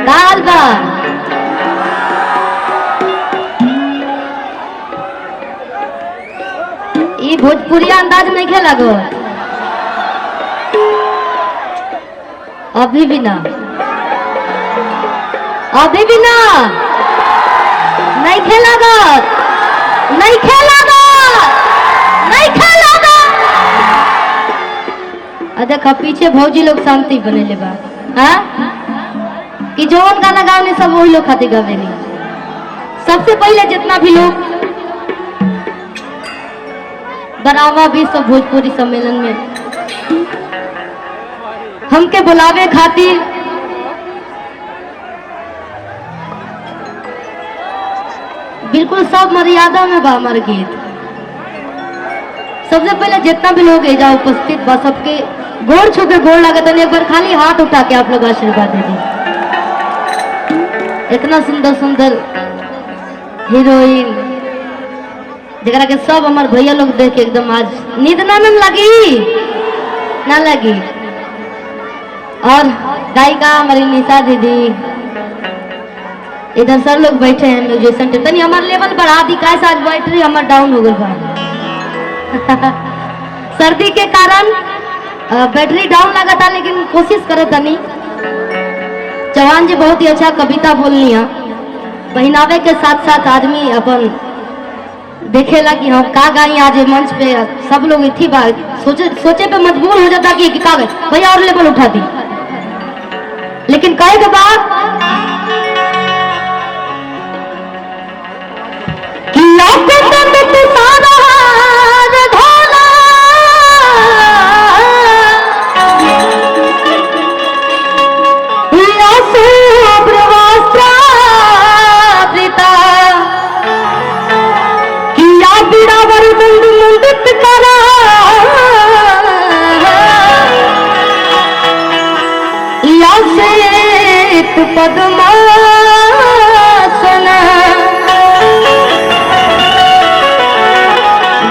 काल बा ये भोजपुरी अंदाज नहीं खेला गो अभी भी ना नहीं खेला गो नहीं खेला देखा पीछे भौजी लोग शांति बने ले बा हाँ कि जो गाना गाने सब वही लोग खाते गावे नहीं। सबसे पहले जितना भी लोग बरावा भी सब भोजपुरी सम्मेलन में हमके बुलावे खातिर बिल्कुल सब मर्यादा में बा हमारे गीत। सबसे पहले जितना भी लोग एजा उपस्थित बा सबके गोड़ छू के गोड़ लागत है। एक बार खाली हाथ उठा के आप लोग आशीर्वाद दे दी। इतना सुंदर सुंदर हीरोइन जरा के सब हमारे भैया लोग देख के एकदम आज नींद ना लगी। और गायिका हमारी निशा दीदी इधर सर लोग बैठे हैं म्यूजिशियन तनी हमारे लेवल बढ़ा दी कैसे आज बैटरी हमारा डाउन हो गई सर्दी के कारण बैटरी डाउन लगा था लेकिन कोशिश करे तनी। चौहान जी बहुत ही अच्छा कविता बोलनी है। पहनावे के साथ साथ आदमी अपन देखेला कि हम का गाई आज मंच पे सब लोग इतनी बात सोचे पे मजबूर हो जाता कि का गए भैया और लेवल उठा दी। लेकिन कहे के बाद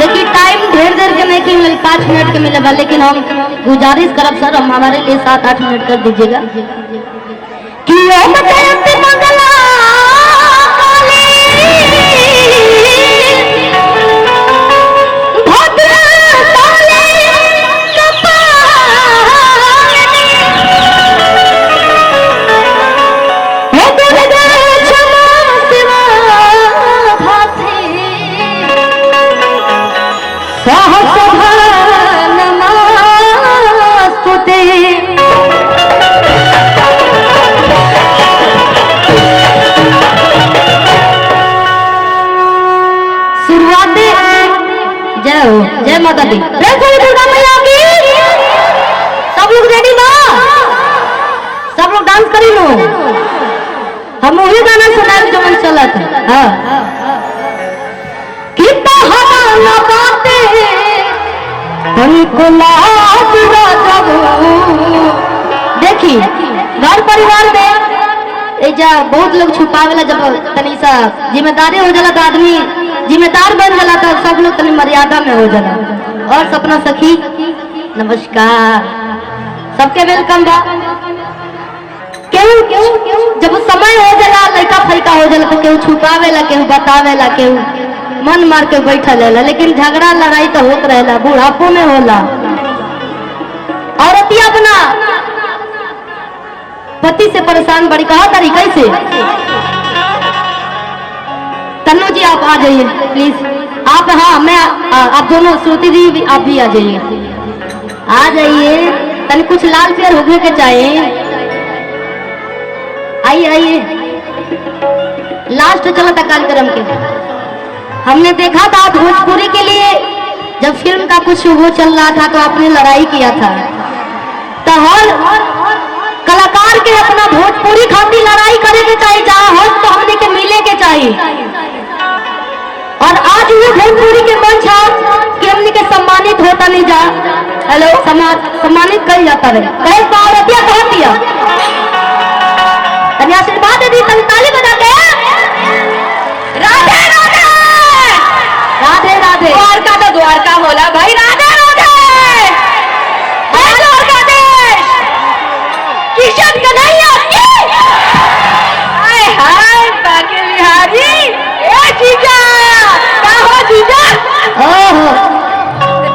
देखिए टाइम ढेर देर के नहीं कि 5 मिनट के मिलेगा लेकिन हम गुजारिश करब सर हम हमारे लिए 7-8 मिनट कर दीजिएगा कि जय माता दी। दुर्गा मैया की सब लोग रेडी ना सब लोग डांस करी लो। हम वही गाना सुनाए जो मन चला था। हाँ कितना हमारा बातें हमको लाज देखी घर परिवार में एजा बहुत लोग छुपावेला जब तनी सा जिम्मेदारी हो जाला तो आदमी जिम्मेदार बन जाला तो सब लोग तनी मर्यादा में हो जाला। और सपना सखी नमस्कार सबके वेलकम बा। क्यों जब समय हो जाला लड़का फैका हो जाला तो केहू छुपावेला केहू बतावेला केहू मन मार के बैठा लेला लेकिन झगड़ा लड़ाई तो होत रहेला बुढ़ापो में होला। औरतिया अपना पति से परेशान बड़ी कहा तरीके से तन्नू जी आप आ जाइए प्लीज आप। हाँ मैं आप दोनों श्रुति जी आप भी आ जाइए तन कुछ लाल पेड़ होने के चाहिए। आइए लास्ट चला था कार्यक्रम के हमने देखा था भोजपुरी के लिए जब फिल्म का कुछ वो चल रहा था तो आपने लड़ाई किया था तो हर कलाकार के अपना भोजपुरी खातिर लड़ाई करे के चाहिए जहाँ हो तो हमने के मिले के चाहिए। और आज ये भोजपुरी के मंच कि हमने के सम्मानित होता नहीं जा हेलो सम्मानित कर जाता रहे कहे पावरतिया कह दिया तनी आशीर्वाद दी तनी ताली बजा के राधे राधे राधे राधे द्वारका तो द्वारका होला भाई राधे राधे अरे ए जीजा का हो जीजा ओहो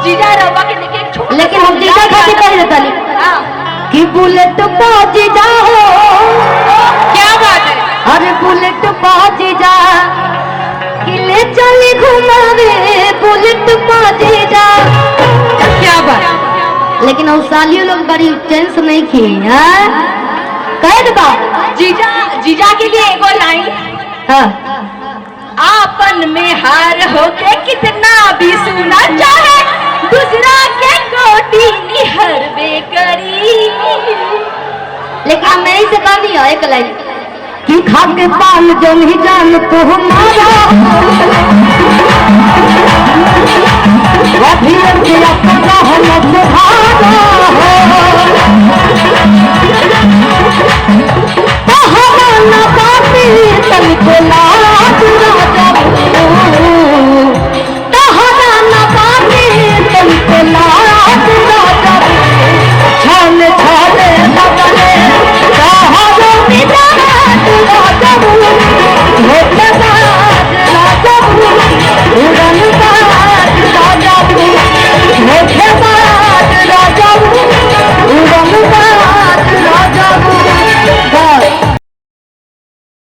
जीजा रवा के लेके एक छोटा लेकिन हम जीजा खाती कह देता कि बुलेट पा जीजा हो। क्या बात है? अरे बुलेट पा जीजा किले चली घुमावे बुलेट पा जीजा। क्या बात? लेकिन हम सालियों लोग बड़ी टेंस नहीं की हैं कह दबा जीजा जीजा के लिए एगो लाइन हाँ आपन में हार होके कितना भी सुना चाहे दूसरा के कोटी निहरबे करी। लेकिन मैं से कहनी है एक लाइन कि खा के पान जो नहीं जान तो हमारा अभी अपना हम सुधारा हो ना पाती तन को लाज राजा ना पाती तन को लाज राजा छान छाने लगले चाहो मिजाज राजा होते बाज राजा उड़न बाज राजा होते बाज राजा उड़न बाज